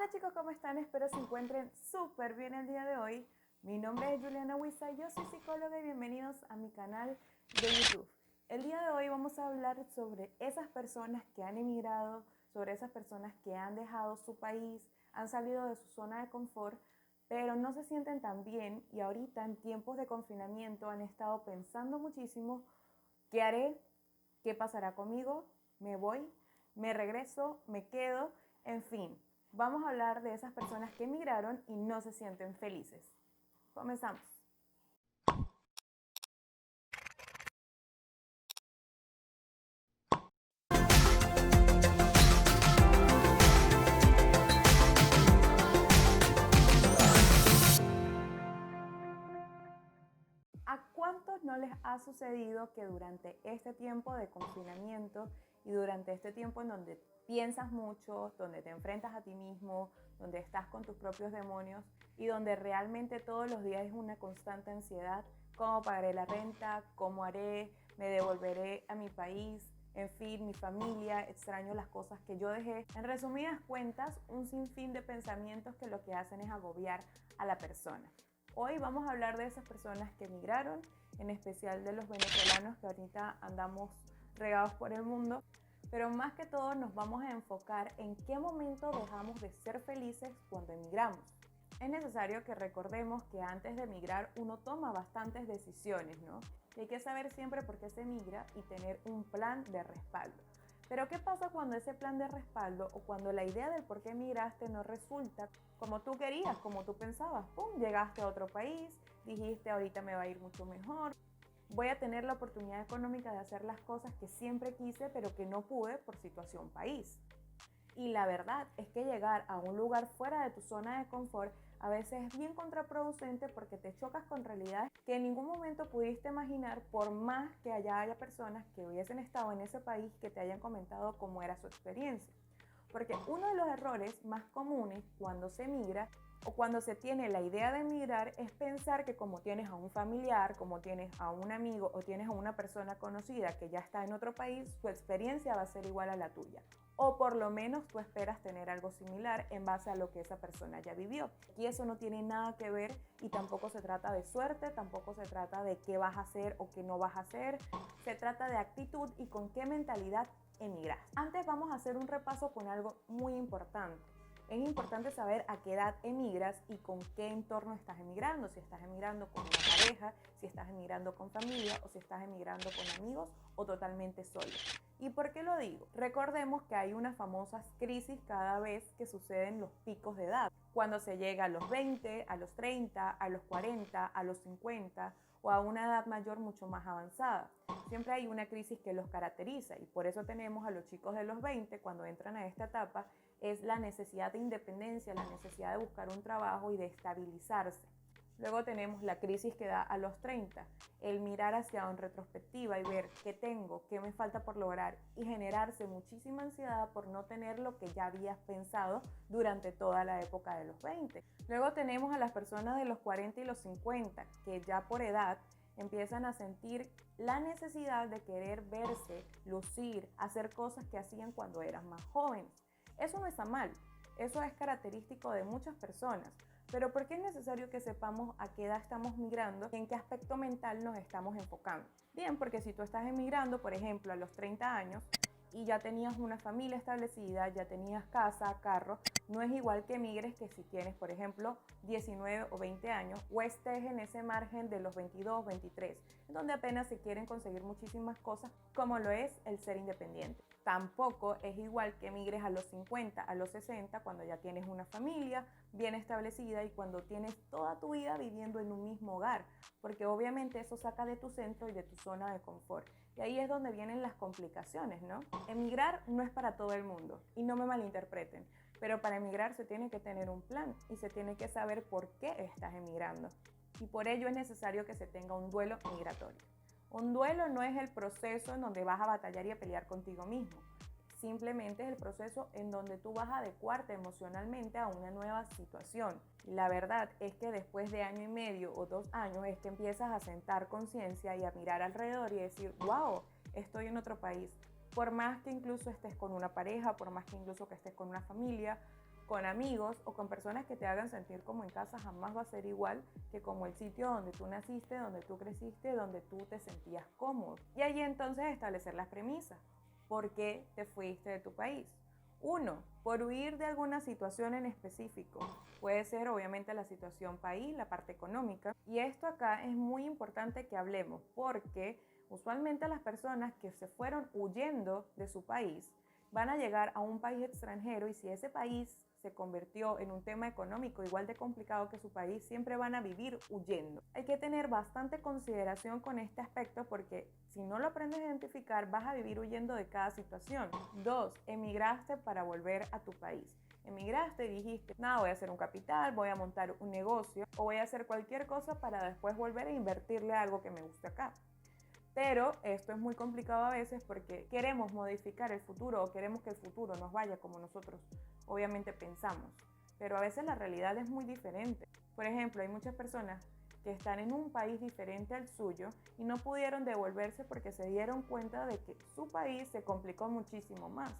Hola chicos, ¿cómo están? Espero se encuentren súper bien el día de hoy. Mi nombre es Juliana Huiza, yo soy psicóloga y bienvenidos a mi canal de YouTube. El día de hoy vamos a hablar sobre esas personas que han emigrado, sobre esas personas que han dejado su país, han salido de su zona de confort, pero no se sienten tan bien y ahorita en tiempos de confinamiento han estado pensando muchísimo: ¿qué haré? ¿Qué pasará conmigo? ¿Me voy? ¿Me regreso? ¿Me quedo? En fin, vamos a hablar de esas personas que emigraron y no se sienten felices. Comenzamos. ¿A cuántos no les ha sucedido que durante este tiempo de confinamiento y durante este tiempo en donde piensas mucho, donde te enfrentas a ti mismo, donde estás con tus propios demonios y donde realmente todos los días es una constante ansiedad? ¿Cómo pagaré la renta? ¿Cómo haré? ¿Me devolveré a mi país? En fin, mi familia, extraño las cosas que yo dejé. En resumidas cuentas, un sinfín de pensamientos que lo que hacen es agobiar a la persona. Hoy vamos a hablar de esas personas que emigraron, en especial de los venezolanos que ahorita andamos regados por el mundo, pero más que todo nos vamos a enfocar en qué momento dejamos de ser felices cuando emigramos. Es necesario que recordemos que antes de emigrar uno toma bastantes decisiones, ¿no? Y hay que saber siempre por qué se emigra y tener un plan de respaldo. Pero ¿qué pasa cuando ese plan de respaldo o cuando la idea del por qué emigraste no resulta como tú querías, como tú pensabas? ¡Pum! Llegaste a otro país, dijiste ahorita me va a ir mucho mejor, voy a tener la oportunidad económica de hacer las cosas que siempre quise pero que no pude por situación país. Y la verdad es que llegar a un lugar fuera de tu zona de confort a veces es bien contraproducente porque te chocas con realidades que en ningún momento pudiste imaginar, por más que allá haya personas que hubiesen estado en ese país que te hayan comentado cómo era su experiencia. Porque uno de los errores más comunes cuando se migra o cuando se tiene la idea de emigrar es pensar que como tienes a un familiar, como tienes a un amigo o tienes a una persona conocida que ya está en otro país, su experiencia va a ser igual a la tuya. O por lo menos tú esperas tener algo similar en base a lo que esa persona ya vivió. Y eso no tiene nada que ver y tampoco se trata de suerte, tampoco se trata de qué vas a hacer o qué no vas a hacer. Se trata de actitud y con qué mentalidad emigras. Antes vamos a hacer un repaso con algo muy importante. Es importante saber a qué edad emigras y con qué entorno estás emigrando. Si estás emigrando con una pareja, si estás emigrando con familia o si estás emigrando con amigos o totalmente solo. ¿Y por qué lo digo? Recordemos que hay unas famosas crisis cada vez que suceden los picos de edad. Cuando se llega a los 20, a los 30, a los 40, a los 50 o a una edad mayor mucho más avanzada. Siempre hay una crisis que los caracteriza y por eso tenemos a los chicos de los 20 cuando entran a esta etapa, es la necesidad de independencia, la necesidad de buscar un trabajo y de estabilizarse. Luego tenemos la crisis que da a los 30, el mirar hacia en retrospectiva y ver qué tengo, qué me falta por lograr y generarse muchísima ansiedad por no tener lo que ya habías pensado durante toda la época de los 20. Luego tenemos a las personas de los 40 y los 50, que ya por edad empiezan a sentir la necesidad de querer verse, lucir, hacer cosas que hacían cuando eran más jóvenes. Eso no está mal, eso es característico de muchas personas. Pero ¿por qué es necesario que sepamos a qué edad estamos migrando y en qué aspecto mental nos estamos enfocando? Bien, porque si tú estás emigrando, por ejemplo, a los 30 años y ya tenías una familia establecida, ya tenías casa, carro, no es igual que emigres que si tienes, por ejemplo, 19 o 20 años o estés en ese margen de los 22, 23, donde apenas se quieren conseguir muchísimas cosas, como lo es el ser independiente. Tampoco es igual que emigres a los 50, a los 60, cuando ya tienes una familia bien establecida y cuando tienes toda tu vida viviendo en un mismo hogar, porque obviamente eso saca de tu centro y de tu zona de confort. Y ahí es donde vienen las complicaciones, ¿no? Emigrar no es para todo el mundo y no me malinterpreten, pero para emigrar se tiene que tener un plan y se tiene que saber por qué estás emigrando. Y por ello es necesario que se tenga un duelo migratorio. Un duelo no es el proceso en donde vas a batallar y a pelear contigo mismo. Simplemente es el proceso en donde tú vas a adecuarte emocionalmente a una nueva situación. La verdad es que después de año y medio o 2 años es que empiezas a sentar conciencia y a mirar alrededor y decir, wow, estoy en otro país. Por más que incluso estés con una pareja, por más que incluso que estés con una familia, con amigos o con personas que te hagan sentir como en casa jamás va a ser igual que como el sitio donde tú naciste, donde tú creciste, donde tú te sentías cómodo. Y ahí entonces establecer las premisas. ¿Por qué te fuiste de tu país? Uno, por huir de alguna situación en específico. Puede ser obviamente la situación país, la parte económica. Y esto acá es muy importante que hablemos porque usualmente las personas que se fueron huyendo de su país van a llegar a un país extranjero y si ese país se convirtió en un tema económico igual de complicado que su país, siempre van a vivir huyendo. Hay que tener bastante consideración con este aspecto porque si no lo aprendes a identificar, vas a vivir huyendo de cada situación. 2. Emigraste para volver a tu país. Emigraste y dijiste, nada, voy a hacer un capital, voy a montar un negocio o voy a hacer cualquier cosa para después volver a invertirle algo que me guste acá. Pero esto es muy complicado a veces porque queremos modificar el futuro o queremos que el futuro nos vaya como nosotros obviamente pensamos. Pero a veces la realidad es muy diferente. Por ejemplo, hay muchas personas que están en un país diferente al suyo y no pudieron devolverse porque se dieron cuenta de que su país se complicó muchísimo más.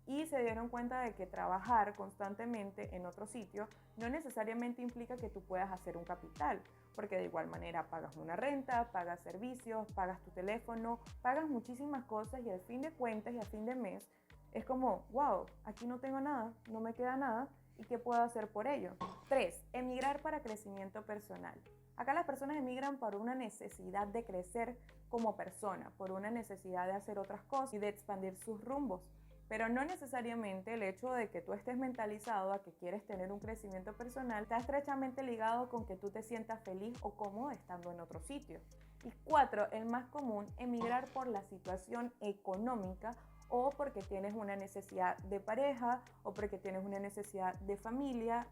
Y se dieron cuenta de que trabajar constantemente en otro sitio no necesariamente implica que tú puedas hacer un capital, porque de igual manera pagas una renta, pagas servicios, pagas tu teléfono, pagas muchísimas cosas y al fin de cuentas y a fin de mes es como, wow, aquí no tengo nada, no me queda nada y ¿qué puedo hacer por ello? 3. Emigrar para crecimiento personal. Acá las personas emigran por una necesidad de crecer como persona, por una necesidad de hacer otras cosas y de expandir sus rumbos. Pero no necesariamente el hecho de que tú estés mentalizado a que quieres tener un crecimiento personal está estrechamente ligado con que tú te sientas feliz o cómodo estando en otro sitio. Y 4, el más común, emigrar por la situación económica o porque tienes una necesidad de pareja o porque tienes una necesidad de familia,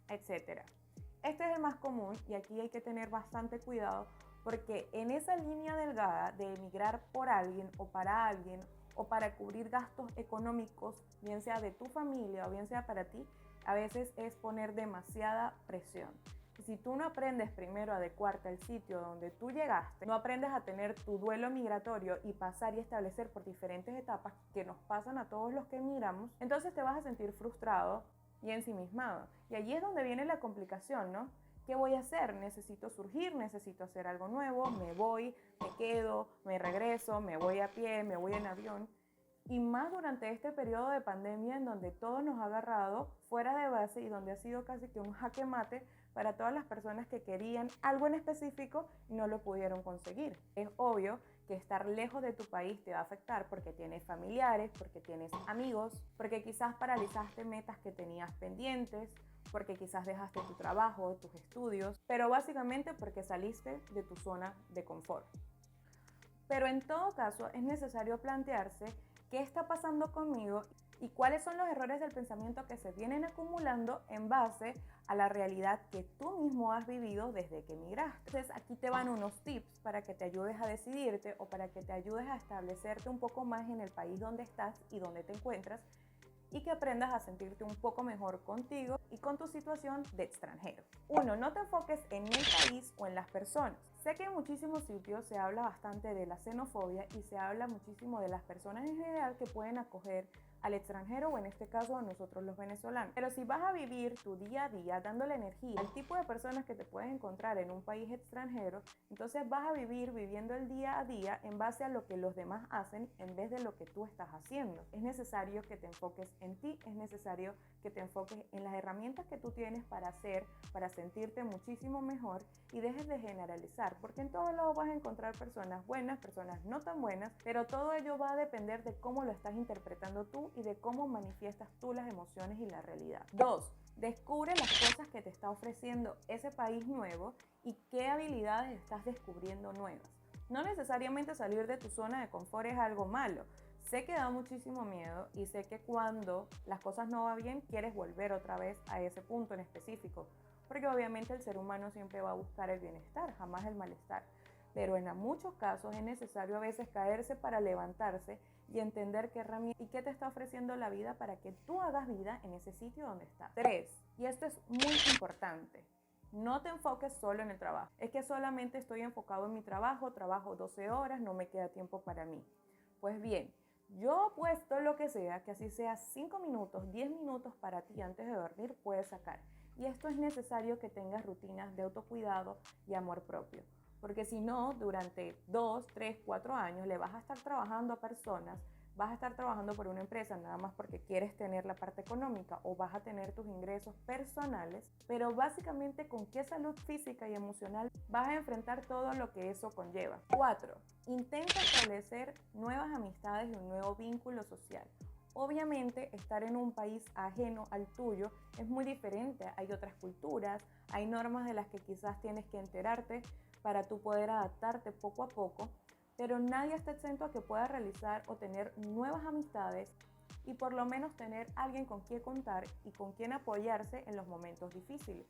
etc. Este es el más común y aquí hay que tener bastante cuidado porque en esa línea delgada de emigrar por alguien o para cubrir gastos económicos, bien sea de tu familia o bien sea para ti, a veces es poner demasiada presión. Si tú no aprendes primero a adecuarte al sitio donde tú llegaste, no aprendes a tener tu duelo migratorio y pasar y establecer por diferentes etapas que nos pasan a todos los que emigramos, entonces te vas a sentir frustrado y ensimismado. Y allí es donde viene la complicación, ¿no? ¿Qué voy a hacer? Necesito surgir, necesito hacer algo nuevo, me voy, me quedo, me regreso, me voy a pie, me voy en avión. Y más durante este periodo de pandemia en donde todo nos ha agarrado fuera de base y donde ha sido casi que un jaque mate para todas las personas que querían algo en específico y no lo pudieron conseguir. Es obvio que estar lejos de tu país te va a afectar porque tienes familiares, porque tienes amigos, porque quizás paralizaste metas que tenías pendientes, porque quizás dejaste tu trabajo, tus estudios, pero básicamente porque saliste de tu zona de confort. Pero en todo caso es necesario plantearse qué está pasando conmigo y cuáles son los errores del pensamiento que se vienen acumulando en base a la realidad que tú mismo has vivido desde que emigraste. Entonces aquí te van unos tips para que te ayudes a decidirte o para que te ayudes a establecerte un poco más en el país donde estás y donde te encuentras y que aprendas a sentirte un poco mejor contigo y con tu situación de extranjero. 1. No te enfoques en el país o en las personas. Sé que en muchísimos sitios se habla bastante de la xenofobia y se habla muchísimo de las personas en general que pueden acoger al extranjero o en este caso a nosotros los venezolanos. Pero si vas a vivir tu día a día dándole energía al tipo de personas que te puedes encontrar en un país extranjero, entonces vas a vivir viviendo el día a día en base a lo que los demás hacen en vez de lo que tú estás haciendo. Es necesario que te enfoques en ti, es necesario que te enfoques en las herramientas que tú tienes para hacer, para sentirte muchísimo mejor y dejes de generalizar, porque en todos lados vas a encontrar personas buenas, personas no tan buenas, pero todo ello va a depender de cómo lo estás interpretando tú y de cómo manifiestas tú las emociones y la realidad. 2. Descubre las cosas que te está ofreciendo ese país nuevo y qué habilidades estás descubriendo nuevas. No necesariamente salir de tu zona de confort es algo malo. Sé que da muchísimo miedo y sé que cuando las cosas no van bien quieres volver otra vez a ese punto en específico, porque obviamente el ser humano siempre va a buscar el bienestar, jamás el malestar. Pero en muchos casos es necesario a veces caerse para levantarse y entender qué herramienta y qué te está ofreciendo la vida para que tú hagas vida en ese sitio donde estás. 3. Y esto es muy importante. No te enfoques solo en el trabajo. Es que solamente estoy enfocado en mi trabajo, trabajo 12 horas, no me queda tiempo para mí. Pues bien, Yo apuesto lo que sea, que así sea 5 minutos, 10 minutos para ti antes de dormir, puedes sacar. Y esto es necesario que tengas rutinas de autocuidado y amor propio. Porque si no, durante 2, 3, 4 años le vas a estar trabajando a personas, vas a estar trabajando por una empresa nada más porque quieres tener la parte económica o vas a tener tus ingresos personales, pero básicamente con qué salud física y emocional vas a enfrentar todo lo que eso conlleva. 4. Intenta establecer nuevas amistades y un nuevo vínculo social. Obviamente, estar en un país ajeno al tuyo es muy diferente. Hay otras culturas, hay normas de las que quizás tienes que enterarte para tú poder adaptarte poco a poco, pero nadie está exento a que pueda realizar o tener nuevas amistades y por lo menos tener alguien con quien contar y con quien apoyarse en los momentos difíciles.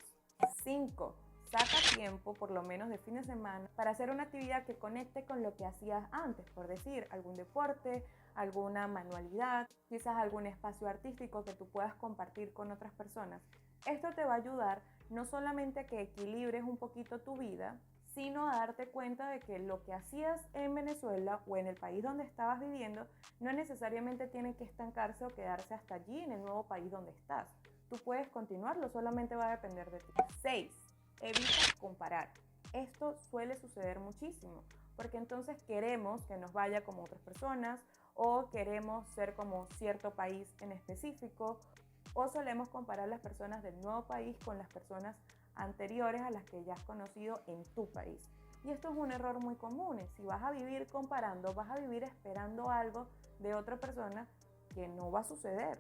5. Saca tiempo, por lo menos de fin de semana, para hacer una actividad que conecte con lo que hacías antes, por decir, algún deporte, alguna manualidad, quizás algún espacio artístico que tú puedas compartir con otras personas. Esto te va a ayudar no solamente a que equilibres un poquito tu vida, sino a darte cuenta de que lo que hacías en Venezuela o en el país donde estabas viviendo no necesariamente tiene que estancarse o quedarse hasta allí en el nuevo país donde estás. Tú puedes continuarlo, solamente va a depender de ti. 6. Evita comparar. Esto suele suceder muchísimo, porque entonces queremos que nos vaya como otras personas o queremos ser como cierto país en específico o solemos comparar las personas del nuevo país con las personas anteriores a las que ya has conocido en tu país. Y esto es un error muy común. Si vas a vivir comparando, vas a vivir esperando algo de otra persona que no va a suceder,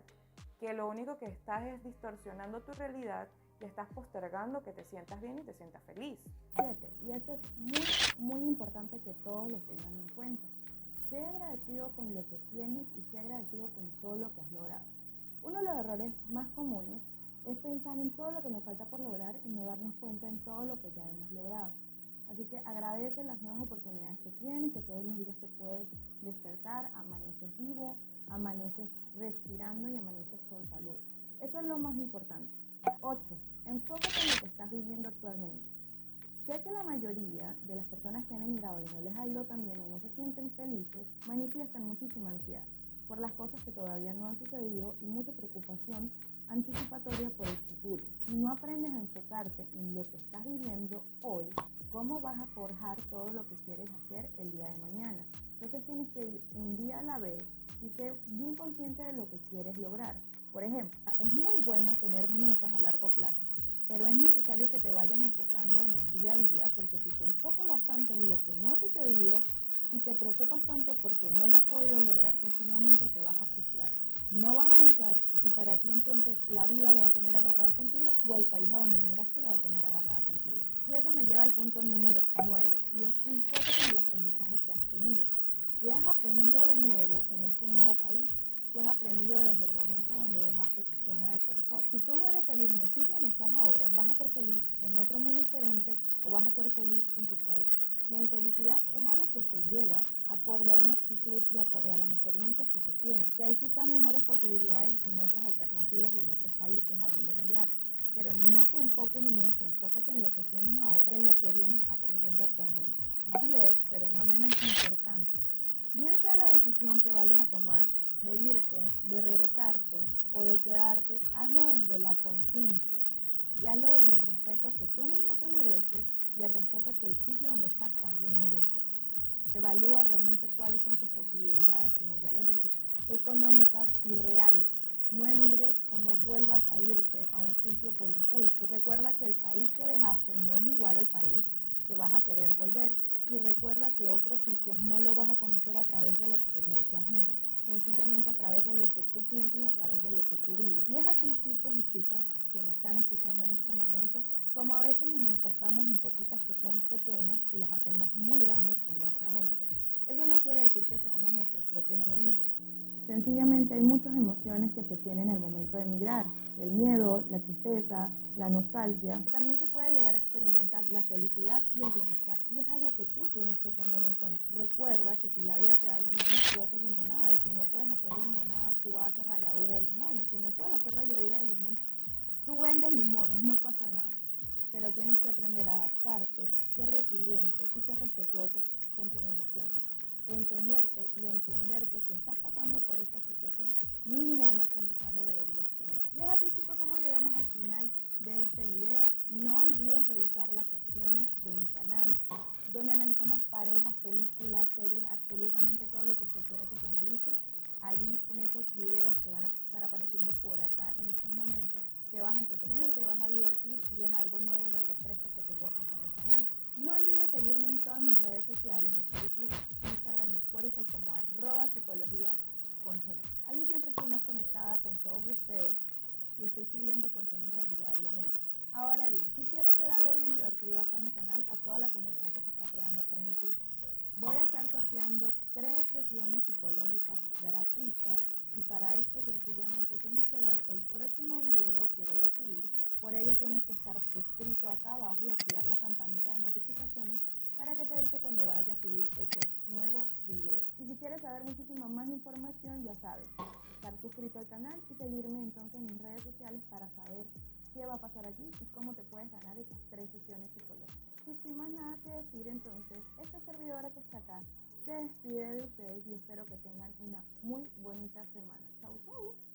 que lo único que estás es distorsionando tu realidad y estás postergando que te sientas bien y te sientas feliz. 7. Y esto es muy importante que todos lo tengan en cuenta. Sé agradecido con lo que tienes y sé agradecido con todo lo que has logrado. Uno de los errores más comunes es pensar en todo lo que nos falta por lograr y no darnos cuenta en todo lo que ya hemos logrado. Así que agradece las nuevas oportunidades que tienes, que todos los días te puedes despertar, amaneces vivo, amaneces respirando y amaneces con salud. Eso es lo más importante. 8. Enfócate en lo que estás viviendo actualmente. Sé que la mayoría de las personas que han emigrado y no les ha ido tan bien o no se sienten felices, manifiestan muchísima ansiedad por las cosas que todavía no han sucedido y mucha preocupación anticipatoria por el futuro. Si no aprendes a enfocarte en lo que estás viviendo hoy, ¿cómo vas a forjar todo lo que quieres hacer el día de mañana? Entonces tienes que ir un día a la vez y ser bien consciente de lo que quieres lograr. Por ejemplo, es muy bueno tener metas a largo plazo, pero es necesario que te vayas enfocando en el día a día, porque si te enfocas bastante en lo que no ha sucedido y te preocupas tanto porque no lo has podido lograr, sencillamente te vas a frustrar, no vas a avanzar y para ti entonces la vida lo va a tener agarrada contigo o el país a donde migraste la va a tener agarrada contigo. Y eso me lleva al punto número 9 y es enfócate en el aprendizaje que has tenido. ¿Qué has aprendido de nuevo en este nuevo país? ¿Qué has aprendido desde el momento donde dejaste tu zona de confort? Si tú no eres feliz en el sitio donde estás ahora, vas a ser feliz en otro muy diferente o vas a ser feliz en tu país. La infelicidad es algo que se lleva acorde a una actitud y acorde a las experiencias que se tienen. Y hay quizás mejores posibilidades en otras alternativas y en otros países a donde emigrar. Pero no te enfoques en eso, enfócate en lo que tienes ahora y en lo que vienes aprendiendo actualmente. 10, pero no menos importante. Bien sea la decisión que vayas a tomar, de irte, de regresarte o de quedarte, hazlo desde la conciencia y hazlo desde el respeto que tú mismo te mereces y el respeto que el sitio donde estás también merece. Evalúa realmente cuáles son tus posibilidades, como ya les dije, económicas y reales. No emigres o no vuelvas a irte a un sitio por impulso. Recuerda que el país que dejaste no es igual al país que vas a querer volver. Y recuerda que otros sitios no lo vas a conocer a través de la experiencia ajena, sencillamente a través de lo que tú piensas y a través de lo que tú vives. Y es así, chicos y chicas que me están escuchando en este momento, como a veces nos enfocamos en cositas que son pequeñas y las hacemos muy grandes en nuestra mente. Eso no quiere decir que seamos nuestros propios enemigos. Sencillamente hay muchas emociones que se tienen al momento de emigrar, el miedo, la tristeza, la nostalgia. También se puede llegar a experimentar la felicidad y el bienestar, y es algo que tú tienes que tener en cuenta. Recuerda que si la vida te da limón, tú haces limonada, y si no puedes hacer limonada, tú haces ralladura de limón, y si no puedes hacer ralladura de limón, tú vendes limones, no pasa nada. Pero tienes que aprender a adaptarte, ser resiliente y ser respetuoso con tus emociones. entenderte y entender que si estás pasando por esta situación, mínimo un aprendizaje deberías tener. Y es así, chicos, como llegamos al final de este video. No olvides revisar las secciones de mi canal donde analizamos parejas, películas, series, absolutamente todo lo que usted quiera que se analice. Allí en esos videos que van a estar apareciendo por acá en estos momentos, te vas a entretener, te vas a divertir y es algo nuevo y algo fresco que tengo acá en el canal. No olvides seguirme en todas mis redes sociales, en Facebook, Instagram y Spotify como @psicología con G. Allí siempre estoy más conectada con todos ustedes y estoy subiendo contenido diariamente. Ahora bien, quisiera hacer algo bien divertido acá en mi canal, a toda la comunidad que se está creando acá en YouTube. Voy a estar sorteando 3 sesiones psicológicas gratuitas y para esto sencillamente tienes que ver el próximo video que voy a subir. Por ello tienes que estar suscrito acá abajo y activar la campanita de notificaciones para que te avise cuando vaya a subir ese nuevo video. Y si quieres saber muchísima más información, ya sabes, estar suscrito al canal y seguirme entonces en mis redes sociales para saber qué va a pasar allí y cómo te puedes ganar esas 3 sesiones psicológicas. Y sin más nada que decir, entonces, esta servidora que está acá se despide de ustedes y espero que tengan una muy bonita semana. Chau, chau.